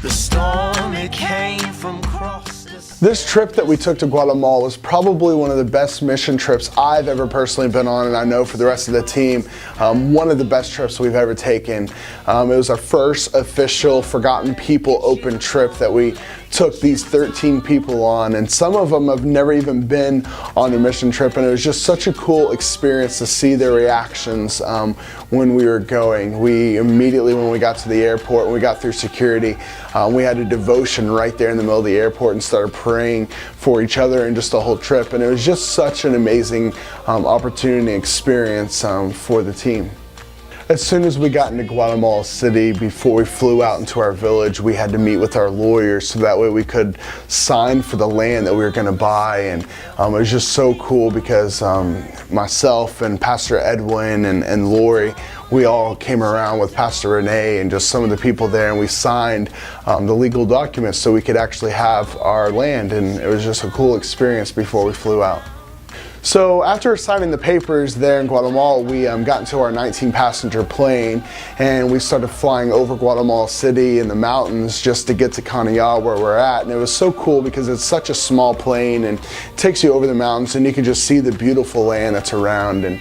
The storm, it came from across the sea. This trip that we took to Guatemala was probably one of the best mission trips I've ever personally been on, and I know for the rest of the team, one of the best trips we've ever taken. It was our first official Forgotten People open trip that we took these 13 people on, and some of them have never even been on a mission trip, and it was just such a cool experience to see their reactions when we were going. We immediately, when we got to the airport, when we got through security, we had a devotion right there in the middle of the airport and started praying for each other and just the whole trip, and it was just such an amazing opportunity and experience for the team. As soon as we got into Guatemala City, before we flew out into our village, we had to meet with our lawyers so that way we could sign for the land that we were going to buy. And it was just so cool because myself and Pastor Edwin and Lori, we all came around with Pastor Renee and just some of the people there, and we signed the legal documents so we could actually have our land. And it was just a cool experience before we flew out. So after signing the papers there in Guatemala, we got into our 19-passenger plane and we started flying over Guatemala City and the mountains just to get to Canilla where we're at. And it was so cool because it's such a small plane and it takes you over the mountains and you can just see the beautiful land that's around. And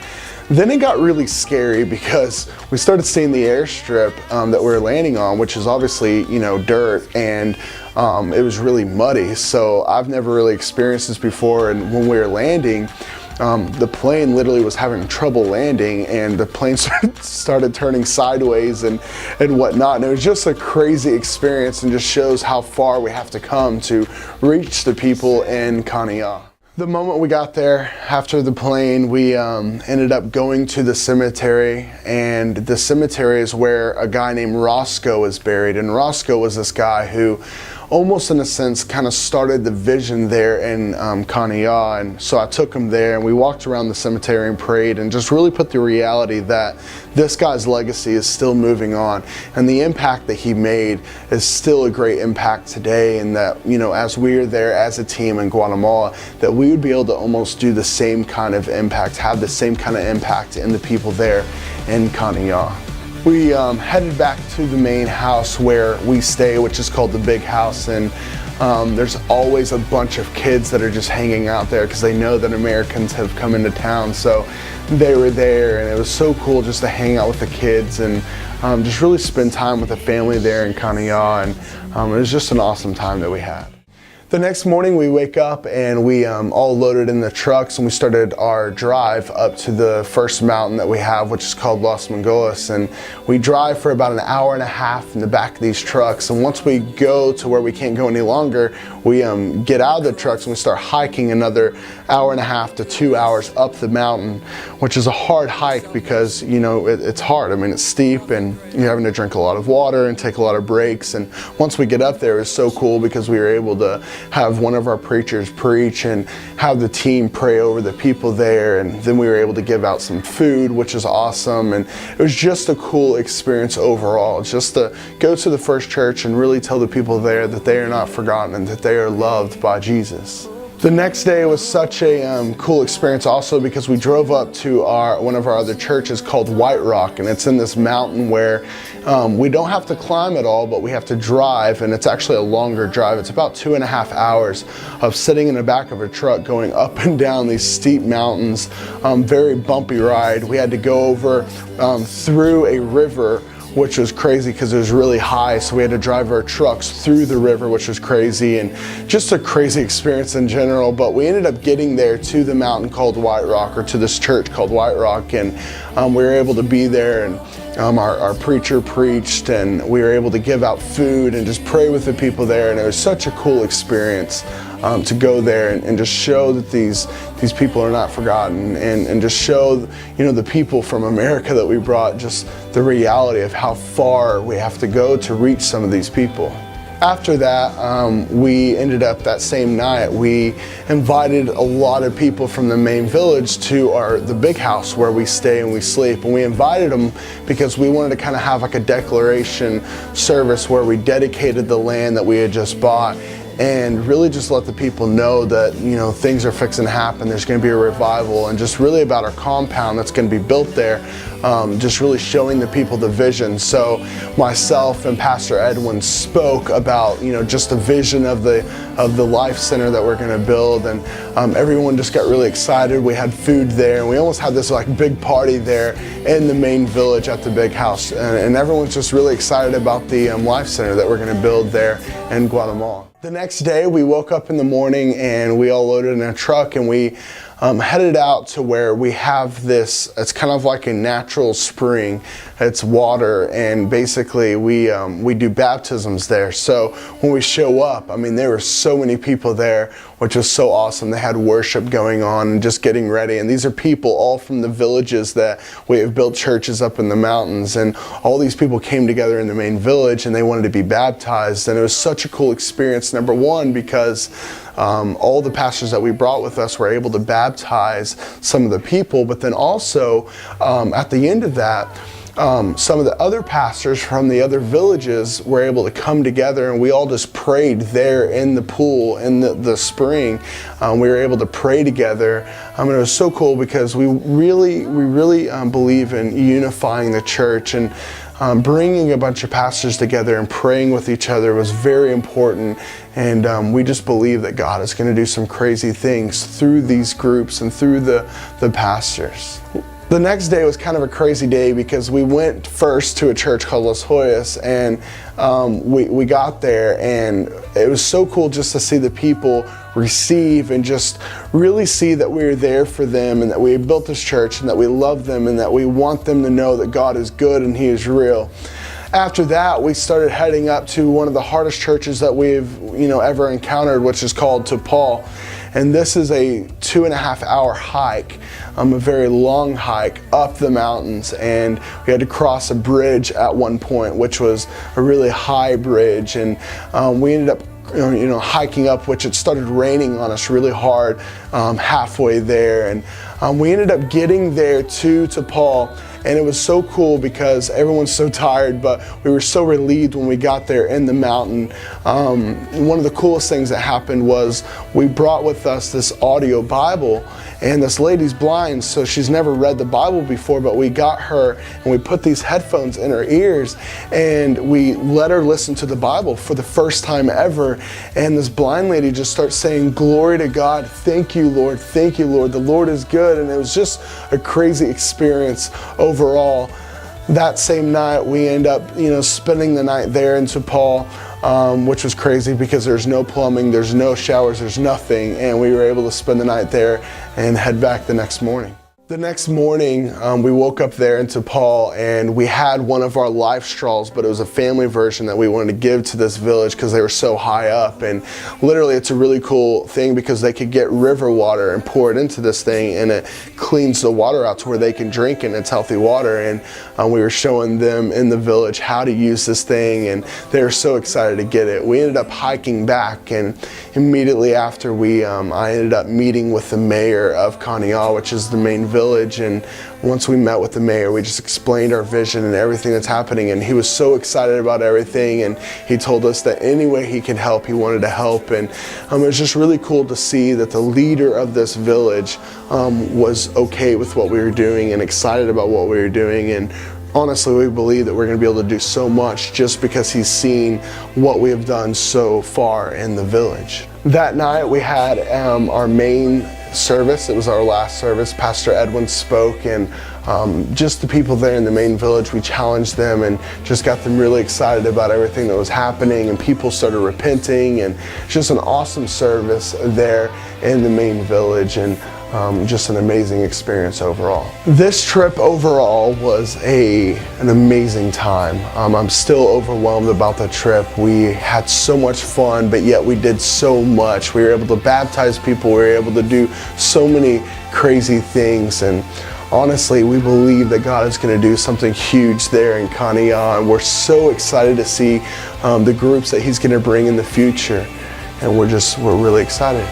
then it got really scary because we started seeing the airstrip that we were landing on, which is obviously, you know, dirt, and it was really muddy. So I've never really experienced this before, and when we were landing, the plane literally was having trouble landing, and the plane started turning sideways and whatnot. And it was just a crazy experience and just shows how far we have to come to reach the people in Canilla. The moment we got there, after the plane, we ended up going to the cemetery, and the cemetery is where a guy named Roscoe is buried. And Roscoe was this guy who almost in a sense kind of started the vision there in Canilla. And so I took him there and we walked around the cemetery and prayed and just really put the reality that this guy's legacy is still moving on, and the impact that he made is still a great impact today, and that, you know, as we are there as a team in Guatemala, that we would be able to almost do the same kind of impact, have the same kind of impact in the people there in Canilla. We headed back to the main house where we stay, which is called the Big House, and there's always a bunch of kids that are just hanging out there because they know that Americans have come into town, so they were there, and it was so cool just to hang out with the kids and just really spend time with the family there in Canilla, and it was just an awesome time that we had. The next morning we wake up and we all loaded in the trucks and we started our drive up to the first mountain that we have, which is called Los Mangoes, and we drive for about an hour and a half in the back of these trucks, and once we go to where we can't go any longer, we get out of the trucks and we start hiking another hour and a half to 2 hours up the mountain, which is a hard hike because, you know, it's hard. I mean, it's steep and you're having to drink a lot of water and take a lot of breaks, and once we get up there, it's so cool because we were able to have one of our preachers preach and have the team pray over the people there, and then we were able to give out some food, which is awesome, and it was just a cool experience overall, just to go to the First Church and really tell the people there that they are not forgotten and that they are loved by Jesus. The next day was such a cool experience also because we drove up to one of our other churches called White Rock, and it's in this mountain where we don't have to climb at all, but we have to drive, and it's actually a longer drive. It's about 2.5 hours of sitting in the back of a truck going up and down these steep mountains, very bumpy ride. We had to go over through a river, which was crazy because it was really high, so we had to drive our trucks through the river, which was crazy, and just a crazy experience in general. But we ended up getting there to the mountain called White Rock, or to this church called White Rock, and we were able to be there, and our preacher preached, and we were able to give out food and just pray with the people there, and it was such a cool experience to go there and just show that these people are not forgotten, and just show, you know, the people from America that we brought, just the reality of how far we have to go to reach some of these people. After that, we ended up that same night, we invited a lot of people from the main village to the Big House where we stay and we sleep. And we invited them because we wanted to kind of have like a declaration service where we dedicated the land that we had just bought, and really just let the people know that, you know, things are fixing to happen. There's going to be a revival, and just really about our compound that's going to be built there. just really showing the people the vision. So myself and Pastor Edwin spoke about, just the vision of the Life Center that we're going to build, and everyone just got really excited. We had food there, and we almost had this big party there in the main village at the big house, and everyone's just really excited about the Life Center that we're going to build there in Guatemala. The next day we woke up in the morning and we all loaded in a truck, and we headed out to where we have this, it's kind of like a natural spring. It's water, and basically we do baptisms there. So when we show up, there were so many people there, which was so awesome. They had worship going on and just getting ready. And these are people all from the villages that we have built churches up in the mountains. And all these people came together in the main village, and they wanted to be baptized. And it was such a cool experience, number one, because all the pastors that we brought with us were able to baptize some of the people, but then also at the end of that, some of the other pastors from the other villages were able to come together, and we all just prayed there in the pool, in the spring. We were able to pray together. And it was so cool because we really believe in unifying the church, and bringing a bunch of pastors together and praying with each other was very important. And we just believe that God is going to do some crazy things through these groups and through the pastors. The next day was kind of a crazy day because we went first to a church called Los Hoyos, and we got there, and it was so cool just to see the people receive and just really see that we were there for them, and that we built this church, and that we love them, and that we want them to know that God is good and He is real. After that, we started heading up to one of the hardest churches that we've ever encountered, which is called Topal. And this is a 2.5 hour hike, a very long hike up the mountains, and we had to cross a bridge at one point, which was a really high bridge, and we ended up hiking up, which it started raining on us really hard halfway there, and we ended up getting there to Topal. And it was so cool because everyone's so tired, but we were so relieved when we got there in the mountain. One of the coolest things that happened was we brought with us this audio Bible, and this lady's blind, so she's never read the Bible before, but we got her and we put these headphones in her ears, and we let her listen to the Bible for the first time ever. And this blind lady just starts saying, "Glory to God, thank you, Lord, the Lord is good." And it was just a crazy experience overall. That same night we end up spending the night there in Topal, which was crazy because there's no plumbing, there's no showers, there's nothing, and we were able to spend the night there and head back the next morning. The next morning, we woke up there in Topal, and we had one of our life straws, but it was a family version that we wanted to give to this village because they were so high up. And literally, it's a really cool thing because they could get river water and pour it into this thing, and it cleans the water out to where they can drink it, and it's healthy water. And we were showing them in the village how to use this thing, and they were so excited to get it. We ended up hiking back, and immediately after I ended up meeting with the mayor of Kaniya, which is the main village. And once we met with the mayor, we just explained our vision and everything that's happening, and he was so excited about everything, and he told us that any way he could help, he wanted to help. And it was just really cool to see that the leader of this village was okay with what we were doing and excited about what we were doing. And honestly, we believe that we're going to be able to do so much just because he's seen what we have done so far in the village. That night we had our main service. It was our last service. Pastor Edwin spoke, and just the people there in the main village, we challenged them and just got them really excited about everything that was happening, and people started repenting, and just an awesome service there in the main village, and just an amazing experience overall. This trip overall was an amazing time. I'm still overwhelmed about the trip. We had so much fun, but yet we did so much. We were able to baptize people. We were able to do so many crazy things, and honestly, we believe that God is going to do something huge there in Kaniya, and we're so excited to see the groups that He's going to bring in the future, and we're really excited.